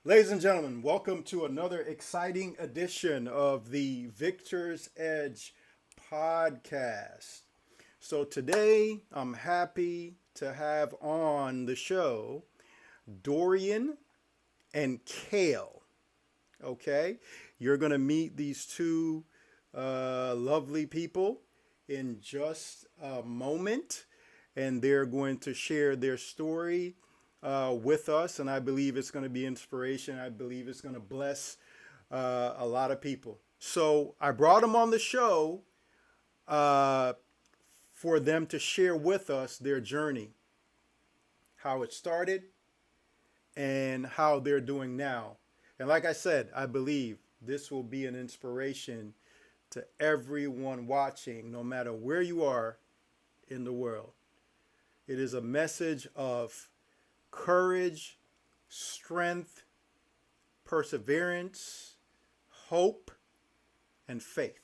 Ladies and gentlemen, welcome to another exciting edition of the Victor's Edge podcast. So, today I'm happy to have on the show Dorian and Kale. Okay, you're going to meet these two lovely people in just a moment, and they're going to share their story with us. And I believe it's going to be inspiration. I believe it's going to bless a lot of people. So I brought them on the show uh, for them to share with us their journey, how it started, and how they're doing now. And like I said, I believe this will be an inspiration to everyone watching, no matter where you are in the world. It is a message of courage, strength, perseverance, hope, and faith.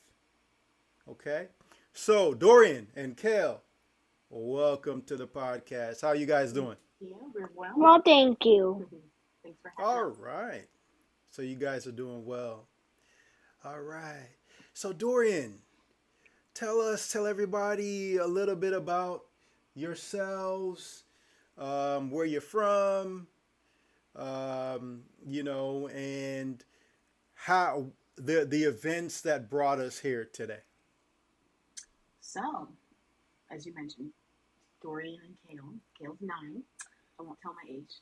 Okay? So, Dorian and Kale, welcome to the podcast. How you guys doing? Yeah, we're well. Well, thank you. Thanks for having All us. right. So, you guys are doing well. All right. So, Dorian, tell everybody a little bit about yourselves, where you're from, and how the events that brought us here today. So, as you mentioned, Dorian and Kale. Kale's 9. I won't tell my age,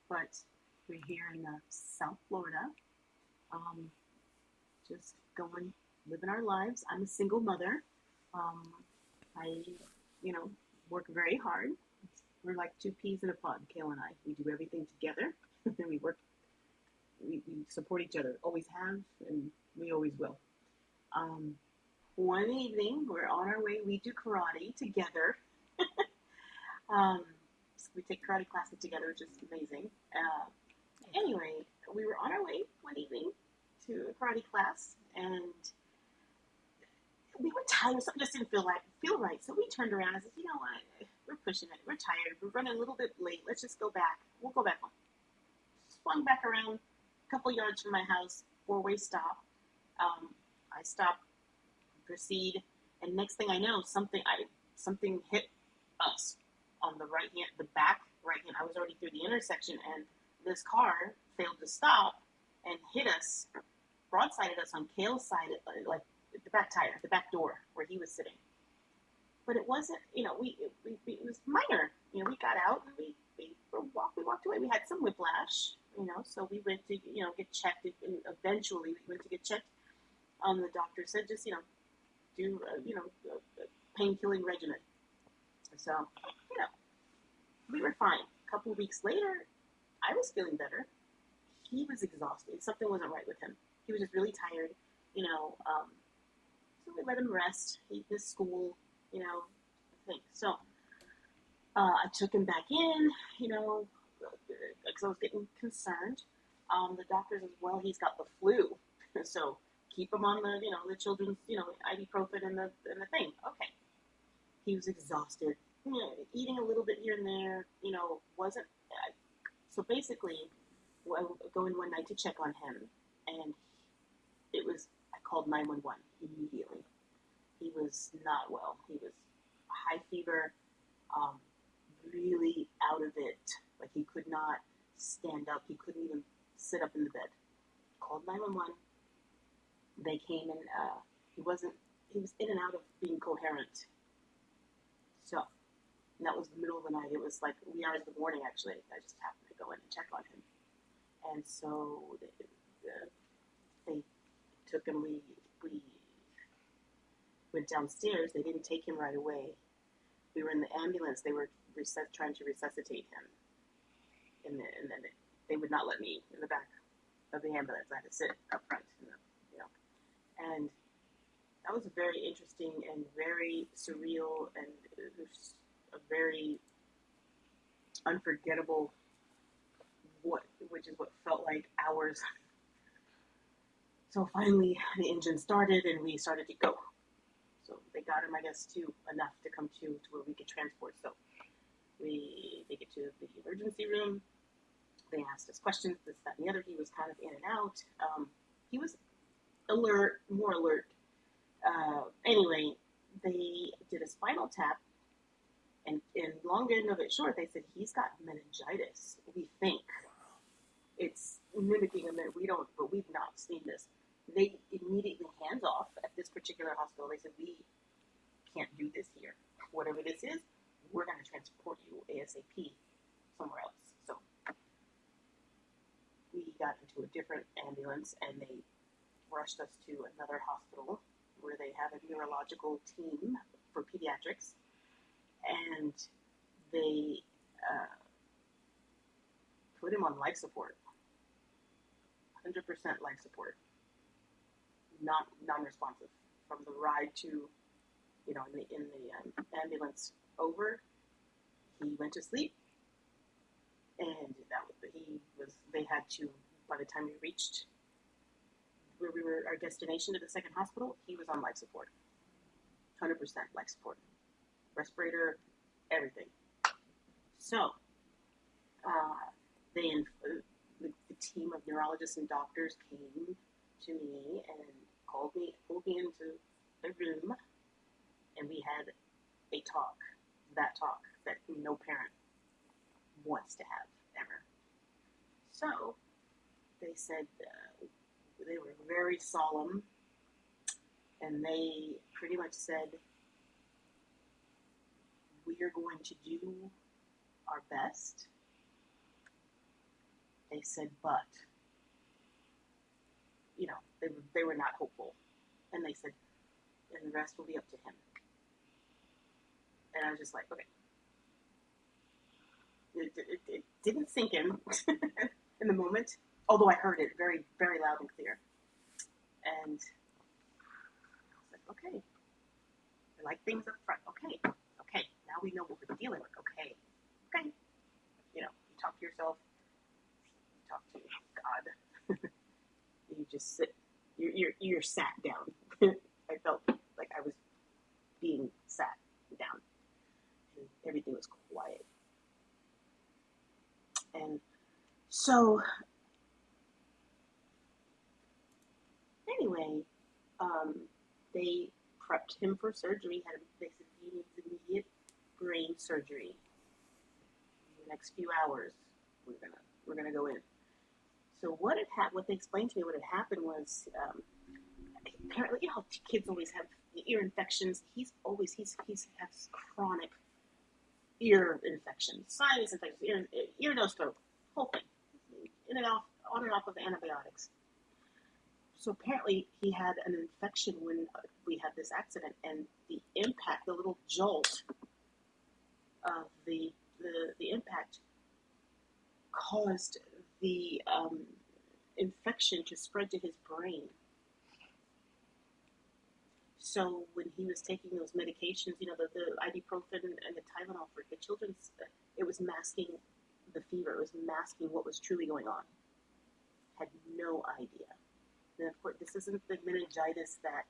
but we're here in South Florida. Um, just going, living our lives. I'm a single mother. Um, I, you know, work very hard. We're like two peas in a pod, Kale and I. We do everything together. And we support each other. Always have, and we always will. Um, One evening, we're on our way. We do karate together. Um, so we take karate classes together, which is amazing. Anyway, we were on our way one evening to a karate class, and we were tired. Something just didn't feel right. So we turned around and said, "You know what? We're pushing it. We're tired. We're running a little bit late. Let's just go back. We'll go back home." Swung back around a couple yards from my house, four-way stop. I stop, proceed, and next thing I know, something hit us on the right hand, the back right hand. I was already through the intersection, and this car failed to stop and hit us, broadsided us on Kale's side, like the back tire, the back door where he was sitting. But it wasn't, it was minor. We got out and we walked away. We had some whiplash, so we went to, get checked, and eventually we went to get checked. The doctor said just, do, a pain killing regimen. So, you know, we were fine. A couple of weeks later, I was feeling better. He was exhausted. Something wasn't right with him. He was just really tired, you know. So we let him rest. He missed school, thing. So I took him back in, because I was getting concerned. The doctor says, well, he's got the flu, so keep him on the children's, ibuprofen and the thing. Okay. He was exhausted, eating a little bit here and there, wasn't. So basically, I go in one night to check on him, and I called 911 immediately. He was not well. He was high fever, um, really out of it. Like he could not stand up. He couldn't even sit up in the bed. Called 911. They came and he wasn't. He was in and out of being coherent. So, and that was the middle of the night. It was like wee hours of the morning. Actually, I just happened to go in and check on him, and so they took him. We went downstairs. They didn't take him right away. We were in the ambulance. They were trying to resuscitate him, and then they would not let me in the back of the ambulance. I had to sit up front, and that was very interesting and very surreal, and it was a very unforgettable, which is what felt like hours. So finally, the engine started, and we started to go. So they got him, I guess, to enough to come to where we could transport. So we take it to the emergency room. They asked us questions, this, that, and the other. He was kind of in and out. He was alert, more alert. Anyway, they did a spinal tap, and long end of it short, they said he's got meningitis. We think it's mimicking a meningitis. We don't, but we've not seen this. They immediately hands off at this particular hospital. They said, we can't do this here. Whatever this is, we're going to transport you ASAP somewhere else. So we got into a different ambulance, and they rushed us to another hospital where they have a neurological team for pediatrics, and they put him on life support, 100% life support, not non-responsive from the ride to, in the ambulance over. He went to sleep, and they had to, by the time we reached where we were, our destination to the second hospital, he was on life support, 100% life support, respirator, everything. So, the team of neurologists and doctors came to me and pulled me into the room, and we had a talk that no parent wants to have ever. So they said they were very solemn, and they pretty much said, we are going to do our best. They said, but, they were not hopeful. And they said, and the rest will be up to him. And I was just like, okay. It didn't sink in in the moment, although I heard it very, very loud and clear. And I was like, okay. I like things up front. Okay. Now we know what we're dealing with. Okay. You talk to yourself. You talk to God. You just sit. You're sat down. I felt like I was being sat down, and everything was quiet. And so, anyway, they prepped him for surgery. They said he needs immediate brain surgery. In the next few hours, we're gonna go in. So what they explained to me, what had happened was, apparently, how kids always have ear infections. He has chronic ear infections, sinus infections, ear, nose, throat, whole thing, in and off, on and off of antibiotics. So apparently he had an infection when we had this accident, and the impact, the little jolt of the impact caused the infection to spread to his brain. So when he was taking those medications, the ibuprofen and the Tylenol for the children's, it was masking the fever. It was masking what was truly going on. Had no idea. And of course, this isn't the meningitis that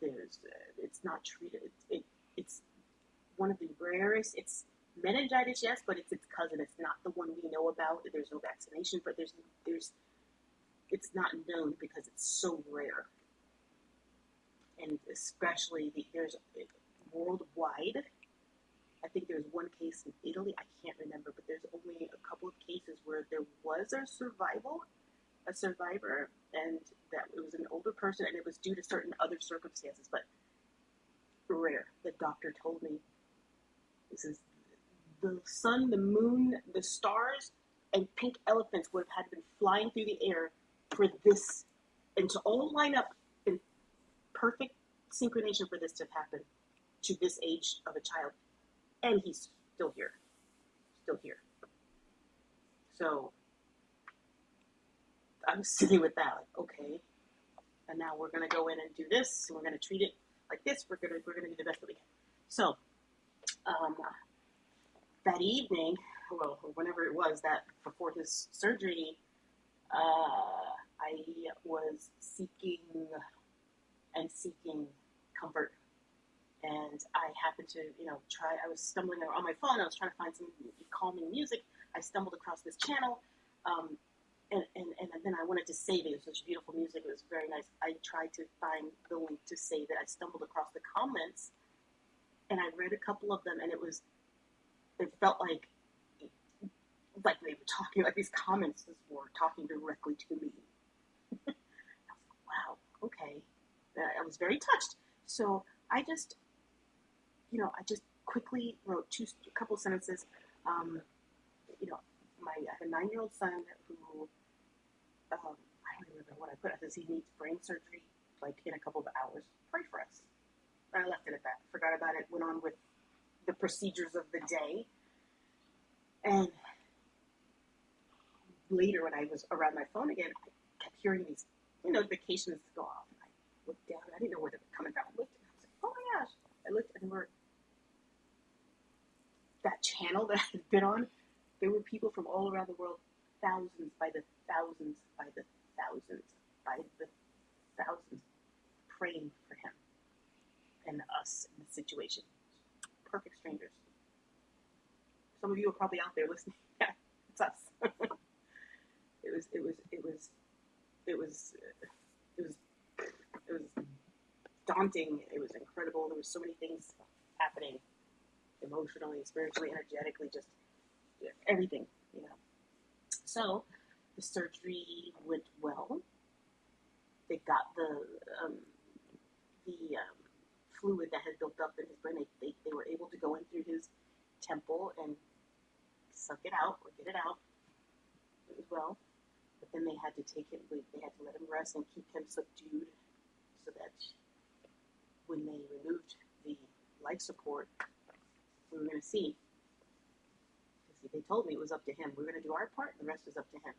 it's not treated. It's one of the rarest. It's meningitis, yes, but it's its cousin. It's not the one we know about. There's no vaccination, but it's not known because it's so rare. And especially there's worldwide. I think there's one case in Italy. I can't remember, but there's only a couple of cases where there was a survivor, and that it was an older person, and it was due to certain other circumstances, but rare. The doctor told me, this is the sun, the moon, the stars, and pink elephants would have had been flying through the air for this, and to all line up in perfect synchronization for this to happen to this age of a child. And he's still here. So I'm sitting with that, like, okay. And now we're gonna go in and do this, and we're gonna treat it like this. We're gonna do the best that we can. So that evening, well, whenever it was that before his surgery, I was seeking comfort, and I happened to, I was stumbling on my phone. I was trying to find some calming music. I stumbled across this channel. And then I wanted to save it. It was such beautiful music. It was very nice. I tried to find the link to save it. I stumbled across the comments, and I read a couple of them, and it felt like they were talking, like these comments were talking directly to me. I was like, wow, okay. I was very touched. So I just, I just quickly wrote a couple sentences. Um, I have a 9-year-old son who, I don't remember what I put. I said he needs brain surgery, like in a couple of hours. Pray for us. And I left it at that. Forgot about it. Went on with the procedures of the day. And later, when I was around my phone again, I kept hearing these notifications go off. And I looked down. I didn't know where they were coming from. I looked, and I was like, oh my gosh. I looked, and that channel that I had been on, there were people from all around the world, thousands by the thousands by the thousands by the thousands, praying for him and us in the situation. Perfect strangers. Some of you are probably out there listening. Yeah, it's us. It was daunting. It was incredible. There were so many things happening, emotionally, spiritually, energetically, just everything. So the surgery went well. They got the fluid that had built up in his brain. They were able to go in through his temple and suck it out or get it out as well. But then they had to let him rest and keep him subdued so that when they removed the life support, we were going to see. They told me it was up to him. We were going to do our part, and the rest was up to him.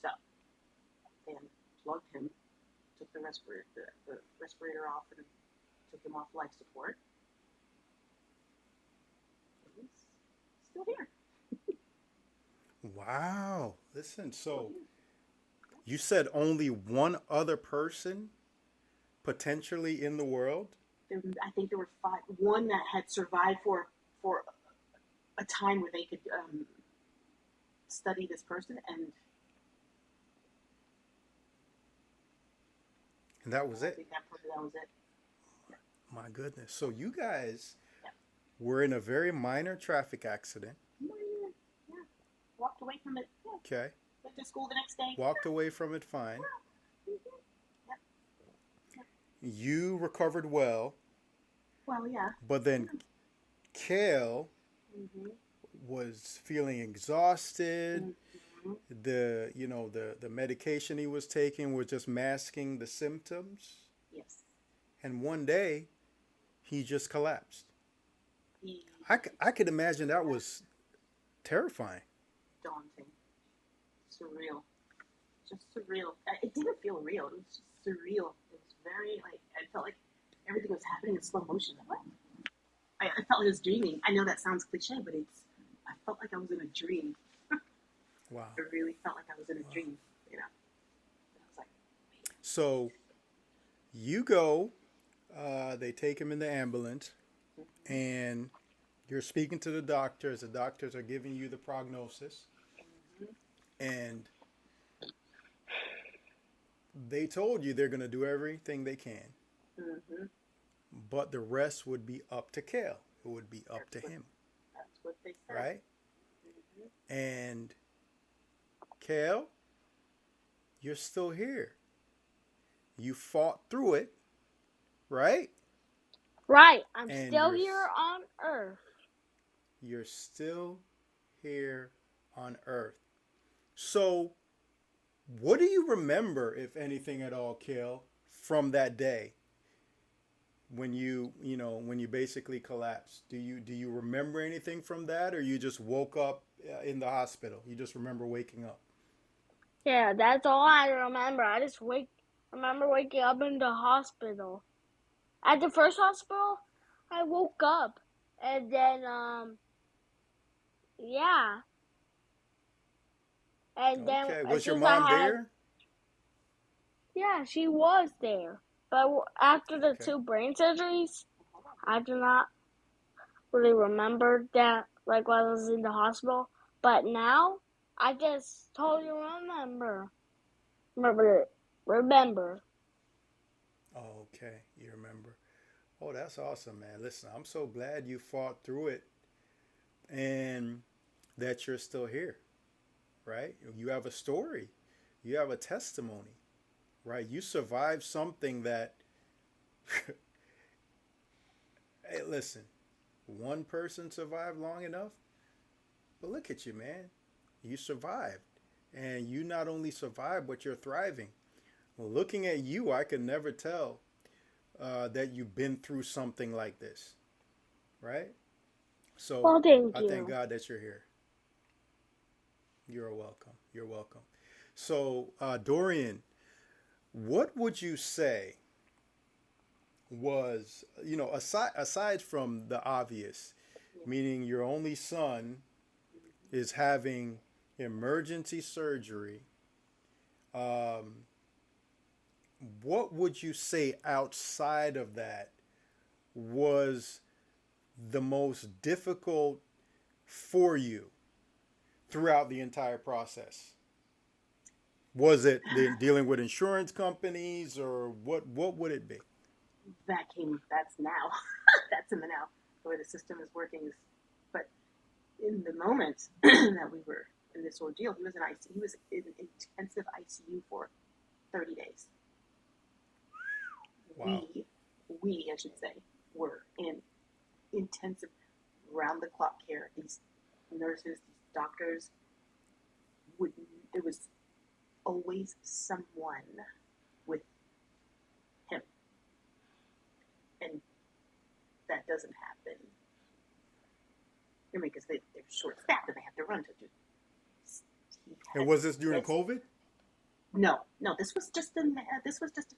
So they unplugged him, took the respirator off, and took him off life support. He's still here. Wow. Listen, so you said only one other person potentially in the world? I think there were 5. One that had survived for a time where they could study this person, and that was I it? think that was it. My goodness. So you guys were in a very minor traffic accident. Yeah. Walked away from it. Yeah. Okay. Went to school the next day. Walked away from it fine. Yeah. Yep. You recovered well. Well, yeah. But then Kale was feeling exhausted. The medication he was taking was just masking the symptoms. Yes. And one day, he just collapsed. I could imagine that was terrifying. Daunting. Surreal. Just surreal. It didn't feel real. It was just surreal. It was very, I felt like everything was happening in slow motion. What? I felt like I was dreaming. I know that sounds cliche, but I felt like I was in a dream. Wow. I really felt like I was in a dream, I was like, so you go, they take him in the ambulance, and you're speaking to the doctors. The doctors are giving you the prognosis. And they told you they're going to do everything they can. But the rest would be up to Kale. It would be up to him. That's what they said. Right? And Kale, you're still here. You fought through it, right? Right. I'm still here on Earth. You're still here on Earth. So, what do you remember, if anything at all, Kale, from that day when you basically collapsed? Do you remember anything from that, or you just woke up in the hospital? You just remember waking up? Yeah, that's all I remember. I just remember waking up in the hospital. At the first hospital, I woke up, and then yeah. And then okay. Was your mom there? Yeah, she was there. But after the 2 brain surgeries, I do not really remember that, while I was in the hospital. But now, I just told you remember, remember. Okay, you remember. Oh, that's awesome, man. Listen, I'm so glad you fought through it and that you're still here, right? You have a story, you have a testimony, right? You survived something that, hey, listen, one person survived long enough, but look at you, man. You survived. And you not only survived, but you're thriving. Well, looking at you, I could never tell that you've been through something like this, right? So Well, thank I thank you. God that you're here. You're welcome. You're welcome. So, Dorian, what would you say was, aside from the obvious, Yeah. meaning your only son is having emergency surgery, um, what would you say outside of that was the most difficult for you throughout the entire process? Was it dealing with insurance companies, or what would it be? That's now. That's in the now. The way the system is working is, but in the moment that we were in this ordeal, he was in intensive ICU for 30 days. Wow. We, I should say, were in intensive round the clock care. These nurses, these doctors would, there was always someone with him. And that doesn't happen. I mean, because they're short staffed and they have to run to do. And was this during Yes. COVID? No. This was just a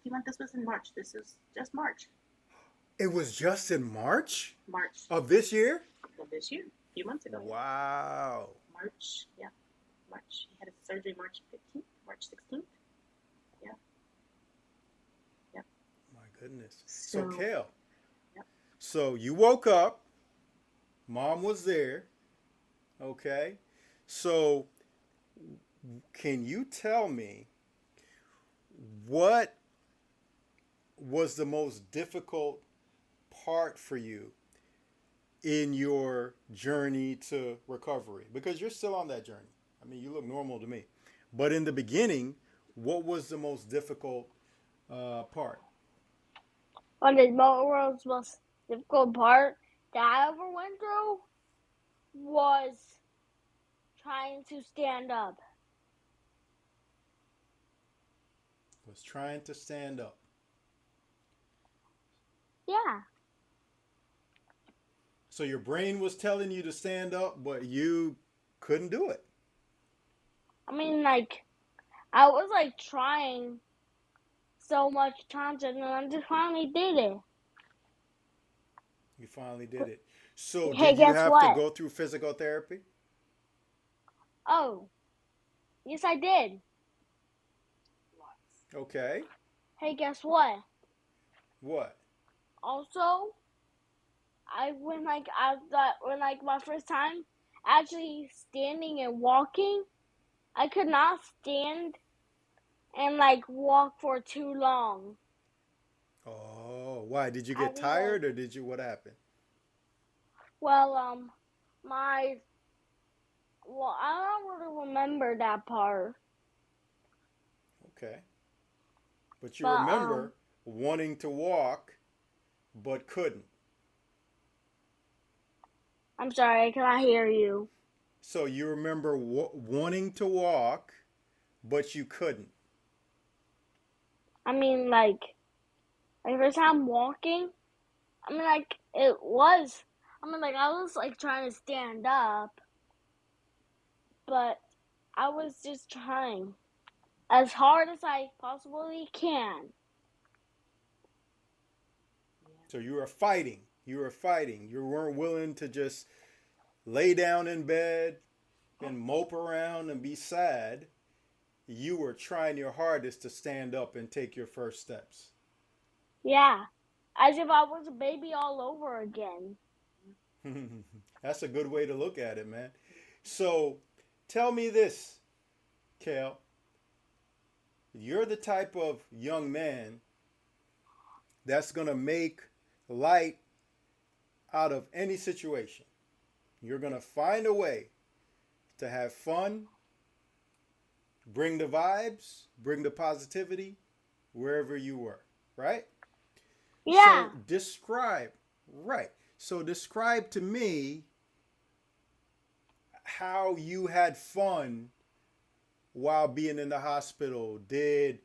few months. This was in March. This is just March. It was just in March March of this year? of this year, a few months ago. Wow. March, yeah, March. He had his surgery March 15th, March 16th. Yeah, yeah. My goodness. So, So, Kale, yeah. so you woke up, mom was there, okay? So, can you tell me what was the most difficult part for you in your journey to recovery? Because you're still on that journey. I mean, you look normal to me. But in the beginning, what was the most difficult part? One of the most difficult part that I ever went through was trying to stand up. Was trying to stand up. Yeah. So your brain was telling you to stand up, but you couldn't do it. I mean, like, I was like trying so much times and then I just finally did it. You finally did it. So Hey, did you guess have to what? go through physical therapy? Oh, yes, I did. Lots. Okay. Hey, guess what? What? Also, when my first time actually standing and walking, I could not stand and like walk for too long. Oh, why? Did you I get need like tired or did you what happened? well my I don't really remember that part, Okay. But you but remember wanting to walk but couldn't. I'm sorry, I cannot hear you. So you remember wanting to walk but you couldn't. I mean like first time walking. I mean like it was. I mean like I was like trying to stand up, but I was just trying as hard as I possibly can. Yeah. So you were fighting. You were fighting. You weren't willing to just lay down in bed and mope around and be sad. You were trying your hardest to stand up and take your first steps. Yeah, as if I was a baby all over again. That's a good way to look at it, man. So tell me this, Kale. You're the type of young man that's going to make light out of any situation. You're going to find a way to have fun, bring the vibes, bring the positivity wherever you were, right? Yeah. So describe, right. So describe to me how you had fun while being in the hospital. Did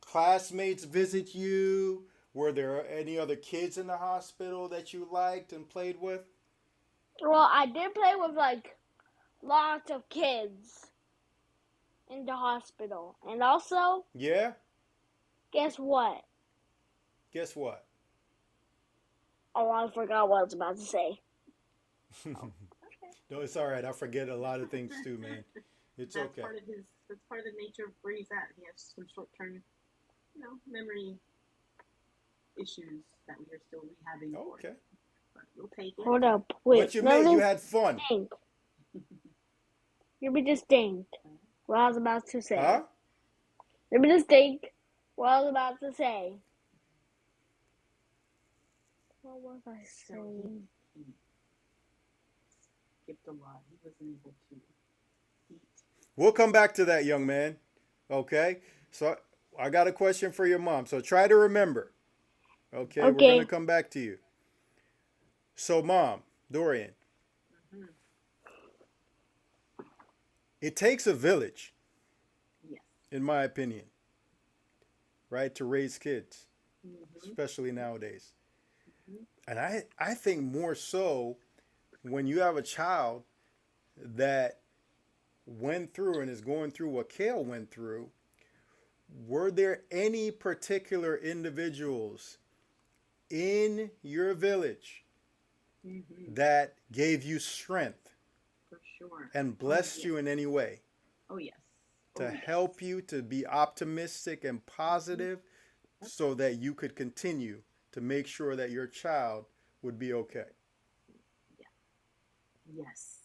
classmates visit you? Were there any other kids in the hospital that you liked and played with? Well, I did play with like lots of kids in the hospital. And also, Yeah? guess what? Guess what? Oh, I forgot what I was about to say. Oh, okay. No, it's all right. I forget a lot of things too, man. It's That's okay. part of his. That's part of the nature of where he's at. He has some short-term, memory issues that we are still rehabbing for. Okay. But we'll take it. Hold up, wait. But you Let made you me had just fun. think. Let me just think what I was about to say. Huh? Let me just think what I was about to say. What was I So saying? he skipped a lot. He wasn't able to eat. We'll come back to that, young man. Okay? So I got a question for your mom. So try to remember. Okay? We're going to Okay. come back to you. So, Mom, Dorian, Mm-hmm. it takes a village, Yes. in my opinion, right, to raise kids, Mm-hmm. especially nowadays. Mm-hmm. And I think more so when you have a child that went through and is going through what Kale went through, were there any particular individuals in your village Mm-hmm. that gave you strength For sure. and Oh blessed yes. you in any way Oh yes. Oh to yes. help you to be optimistic and Mm-hmm. positive so that you could continue to make sure that your child would be okay? Yeah. Yes.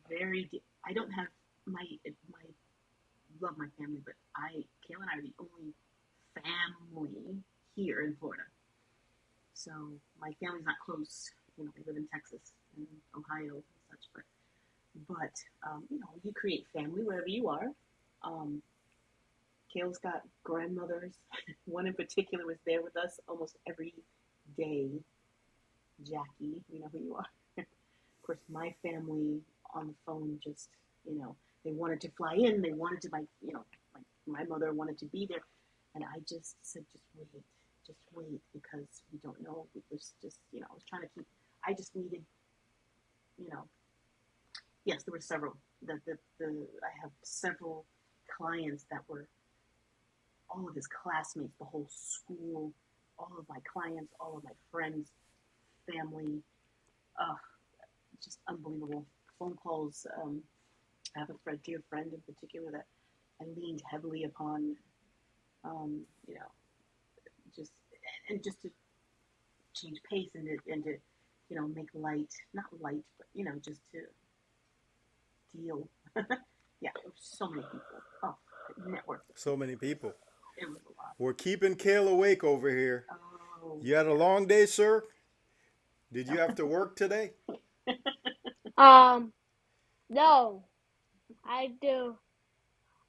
Very. I don't have my love my family, but Kale and I are the only family here in Florida. So my family's not close. We live in Texas and Ohio and such, but you create family wherever you are. Um, Kale's got grandmothers. One in particular was there with us almost every day. Jackie, you know who you are. Of course, my family on the phone they wanted to fly in. They wanted to, like my mother wanted to be there. And I just said, just wait, because we don't know. It was just, I was trying to I just needed, you know, yes, there were several. I have several clients that were all of his classmates, the whole school, all of my clients, all of my friends, family. Uh, just unbelievable phone calls. I have dear friend in particular that I leaned heavily upon. Um, you know, just just to change pace and to make light, not light, but just to deal. Yeah, there were so many people. Oh, network. So many people. It was a lot. We're keeping Kale awake over here. Oh, You had a long day, sir? Did you have to work today? No, I do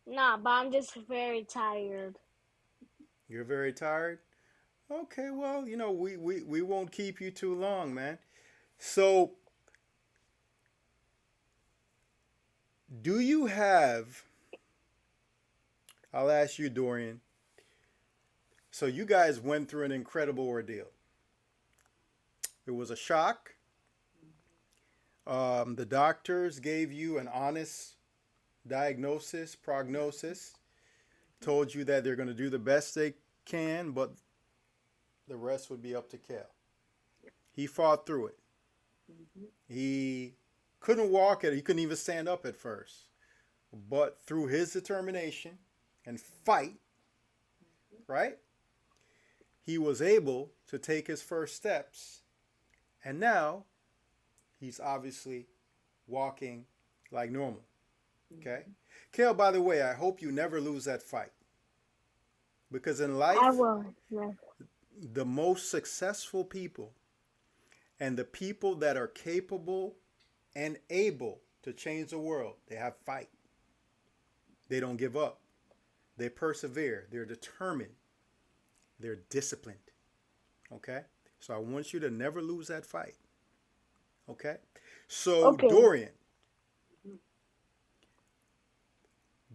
not, but I'm just very tired. You're very tired? Okay, well, we won't keep you too long, man. So, do you have, I'll ask you, Dorian. So, you guys went through an incredible ordeal. It was a shock. The doctors gave you an honest diagnosis, prognosis, told you that they're going to do the best they can, but the rest would be up to Kale. He fought through it. mm-hmm. He couldn't walk it. He couldn't even stand up at first. But through his determination and fight, right, he was able to take his first steps. And now he's obviously walking like normal. Okay. Kale, by the way, I hope you never lose that fight. Because in I life, will. Yes. the most successful people and the people that are capable and able to change the world, they have fight. They don't give up. They persevere. They're determined. They're disciplined. Okay? So I want you to never lose that fight. Okay? So, Okay. Dorian,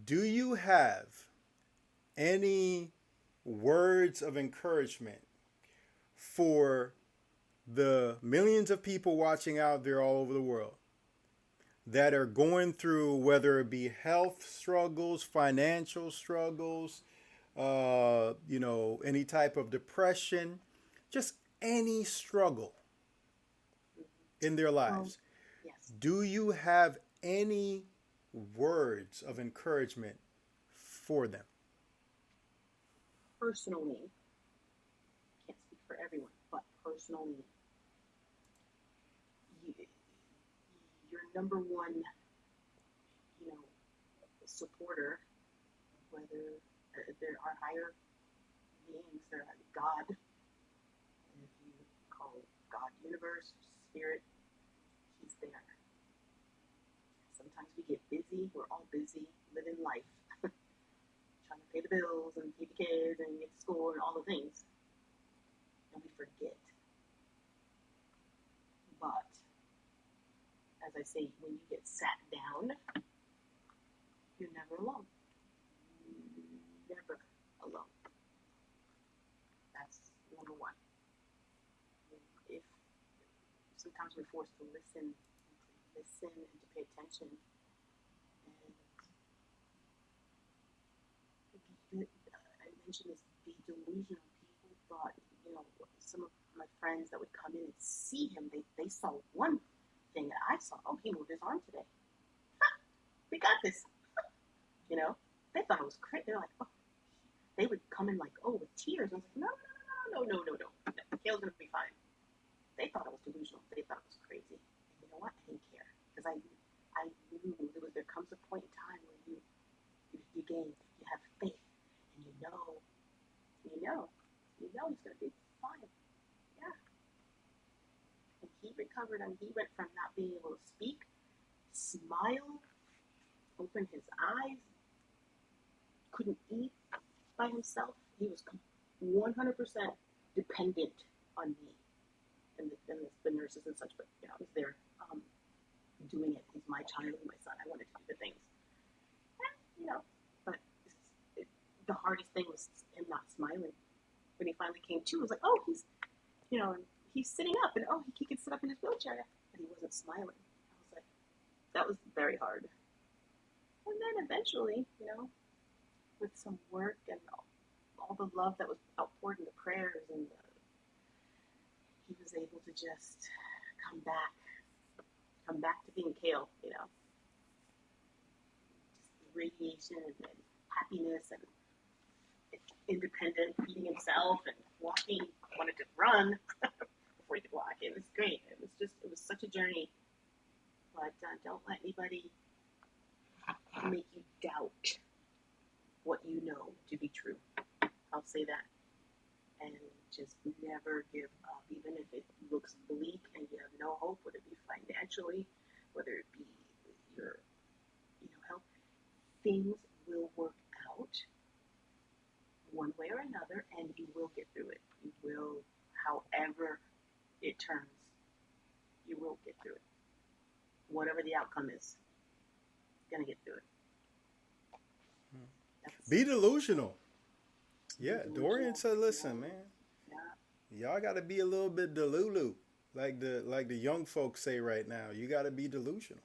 do you have any words of encouragement for the millions of people watching out there all over the world that are going through, whether it be health struggles, financial struggles, any type of depression, just any struggle in their Um, lives? yes. Do you have any words of encouragement for them? Personally, can't speak for everyone, but personally, you, your number one, you know, supporter, whether there are higher beings, there are God, and if you call God universe, spirit, he's there. Sometimes we get busy, we're all busy living life, trying to pay the bills and feed the kids and get to school and all the things, and we forget. But as I say, when you get sat down, you're never alone. Never alone. That's number one. If sometimes we're forced to listen and to pay attention, and I mentioned this, be delusional. People thought, some of my friends that would come in and see him, they saw one thing that I saw. Oh, he moved his arm today. We got this. You know, they thought it was crazy. They're like, oh, they would come in like, oh, with tears. I was like, no. Kale's gonna be fine. They thought it was delusional. They thought it was crazy. And you know what? I didn't care because I knew there comes a point in time where you have faith, and you know, he's gonna be fine. Yeah. And he recovered, and he went from not being able to speak, smile, open his eyes, couldn't eat by himself. He was 100% dependent on me and the nurses and such. But I was there doing it. He's my child, my son. I wanted to do the things, But the hardest thing was him not smiling. When he finally came to, I was like, oh, and he's sitting up, and oh, he can sit up in his wheelchair, but he wasn't smiling. I was like, that was very hard. And then eventually, with some work and all the love that was outpoured in the prayers, and he was able to just come back, come back to being Kale, just radiation and happiness and independent, feeding himself and walking. Wanted to run before he could walk. It was great. It was such a journey. But don't let anybody make you doubt what you know to be true. I'll say that. And just never give up, even if it looks bleak and you have no hope, whether it be financially, whether it be your, health. Things will work out one way or another, and you will get through it. You will, however it turns, you will get through it. Whatever the outcome is, you're gonna get through it. Be delusional. Be Yeah, Dorian delusional. said, listen, man, Yeah. y'all got to be a little bit delulu, like the young folks say right now. You got to be delusional.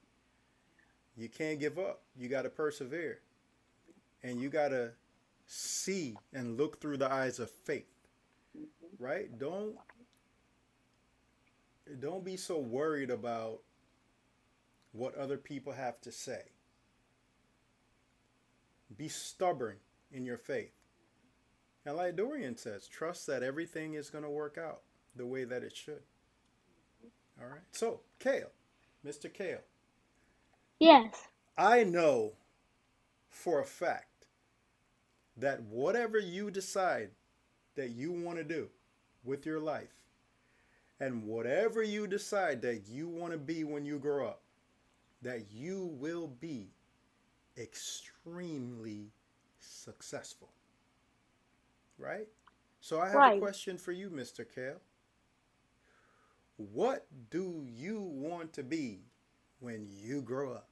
You can't give up. You got to persevere, and you got to see and look through the eyes of faith. Mm-hmm. Right? Don't be so worried about what other people have to say. Be stubborn in your faith. And like Dorian says, trust that everything is going to work out the way that it should. All right. So, Kale, Mr. Kale, Yes. I know for a fact that whatever you decide that you want to do with your life, and whatever you decide that you want to be when you grow up, that you will be extremely successful, right? So I have a Right. question for you, Mr. Kale. What do you want to be when you grow up?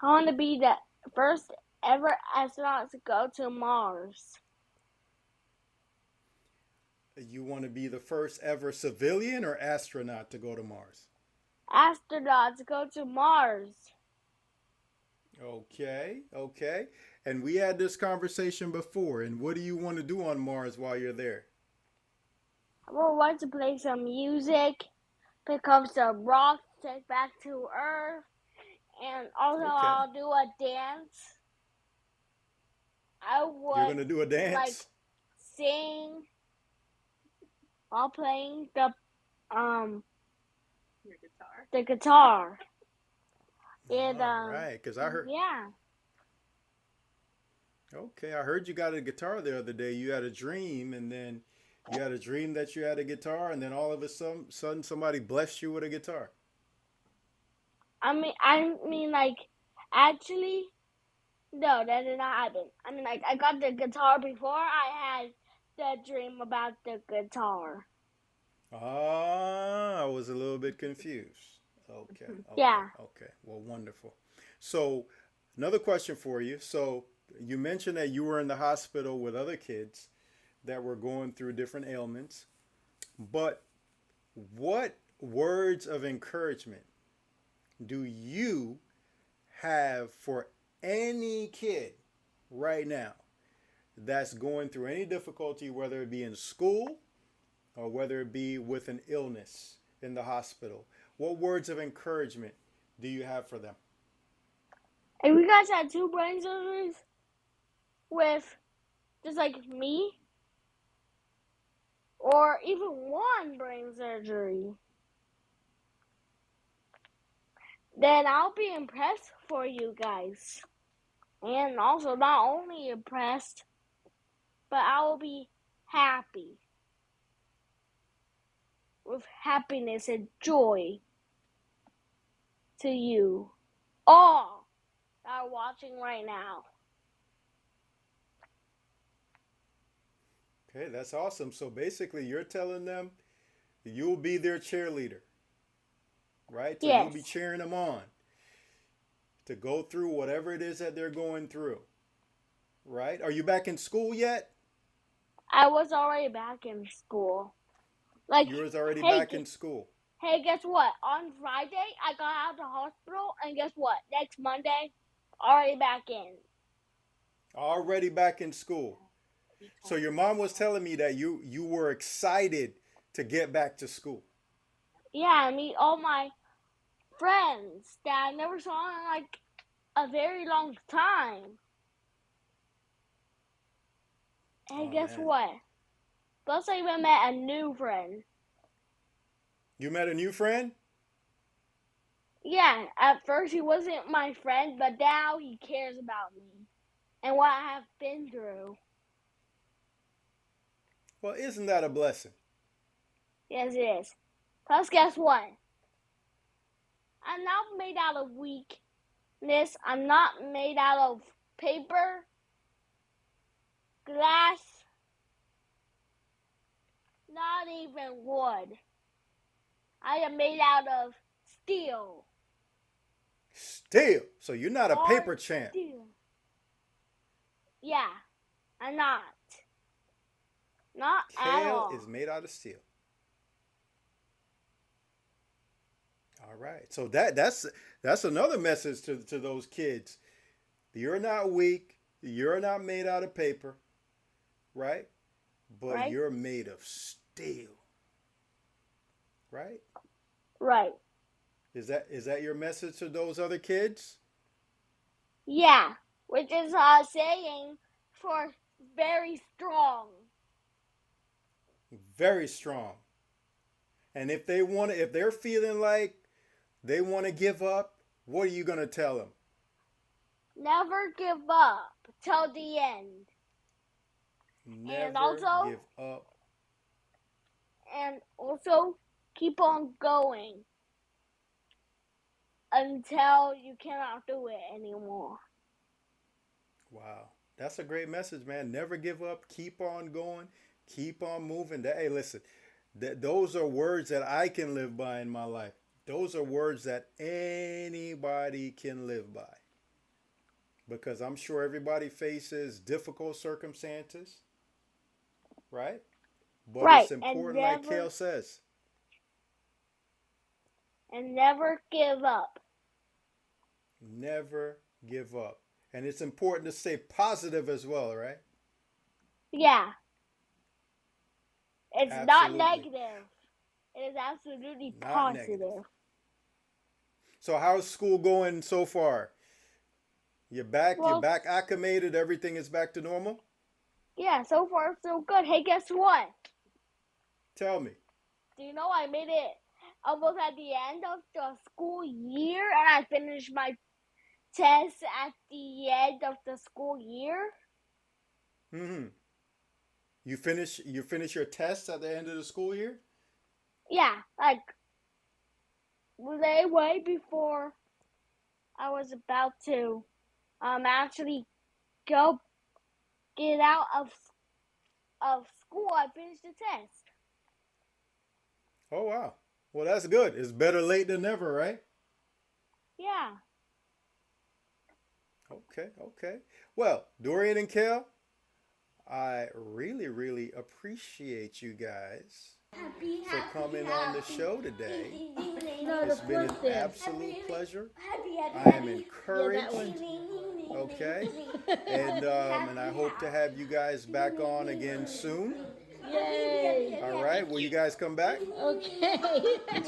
I want to be the first ever astronaut to go to Mars. You want to be the first ever civilian or astronaut to go to Mars? Astronaut to go to Mars. Okay, okay. And we had this conversation before. And what do you want to do on Mars while you're there? I would like to play some music, pick up some rocks, take back to Earth, and also Okay. I'll do a dance. I You're would going to do a like dance? sing while playing um Your guitar. the guitar. And All right. Because I heard, yeah. okay, I heard you got a guitar the other day. You had a dream, and then you had a dream that you had a guitar, and then all of a sudden somebody blessed you with a guitar. I mean, like, actually, no, that did not happen. I mean, like, I got the guitar before I had the dream about the guitar. Ah, I was a little bit confused. Okay, okay, Yeah, okay. Well, wonderful. So, another question for you. So, you mentioned that you were in the hospital with other kids that were going through different ailments, but what words of encouragement do you have for any kid right now that's going through any difficulty, whether it be in school or whether it be with an illness in the hospital? What words of encouragement do you have for them? and we guys had 2 brain surgeries with just like me, or even 1 brain surgery. Then I'll be impressed for you guys. And also, not only impressed, but I will be happy with happiness and joy to you all that are watching right now. Okay, that's awesome. So basically, you're telling them you'll be their cheerleader, right? So you'll be Yes, cheering them on to go through whatever it is that they're going through, right? Are you back in school yet? I was already back in school. Like, You was already hey, back in school. hey, guess what? On Friday, I got out of the hospital, and guess what? Next Monday, already back in. Already back in school. So your mom was telling me that you were excited to get back to school. Yeah, I meet all my friends that I never saw in like a very long time. And Oh guess man. what? Plus, I even met a new friend. You met a new friend? Yeah, at first he wasn't my friend, but now he cares about me and what I have been through. Well, isn't that a blessing? Yes, it is. Plus, guess what? I'm not made out of weakness. I'm not made out of paper, glass, not even wood. I am made out of steel. Still. So you're not a Hard paper champ. steel. Yeah, I'm not. Not at Kale is all. made out of steel. All right. So that's another message to those kids. You're not weak. You're not made out of paper, right? But Right? you're made of steel, right? Right. Is that your message to those other kids? Yeah, which is a saying for very strong. Very strong. And if they're feeling like they want to give up, what are you going to tell them? never give up till the end. And Never also, give up. keep on going until you cannot do it anymore. Wow. That's a great message, man. Never give up. Keep on going. Keep on moving. Hey, listen, those are words that I can live by in my life. Those are words that anybody can live by. Because I'm sure everybody faces difficult circumstances, right? But Right, it's important, like Kale says, and never give up. never give up. And it's important to stay positive as well, right? Yeah, it's not Absolutely. negative. It is absolutely Not negative. positive. So how's school going so far? You're Well, back acclimated, everything is back to normal? yeah, so far so good. Hey, guess what? Tell me. Do you know I made it almost at the end of the school year and I finished my test at the end of the school year? Hmm. You finish your tests at the end of the school year? Yeah, like way before I was about to actually go get out of school, I finished the test. Oh wow. Well, that's good. It's better late than never, right? Yeah. Okay, okay. Well, Dorian and Kale, I really, really appreciate you guys for coming on the show today. It's been an absolute pleasure. I am encouraged. Okay, and I hope to have you guys back on again soon. Yay! All right, will you guys come back? Okay.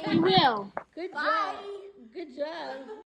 We will. Good job. Good job.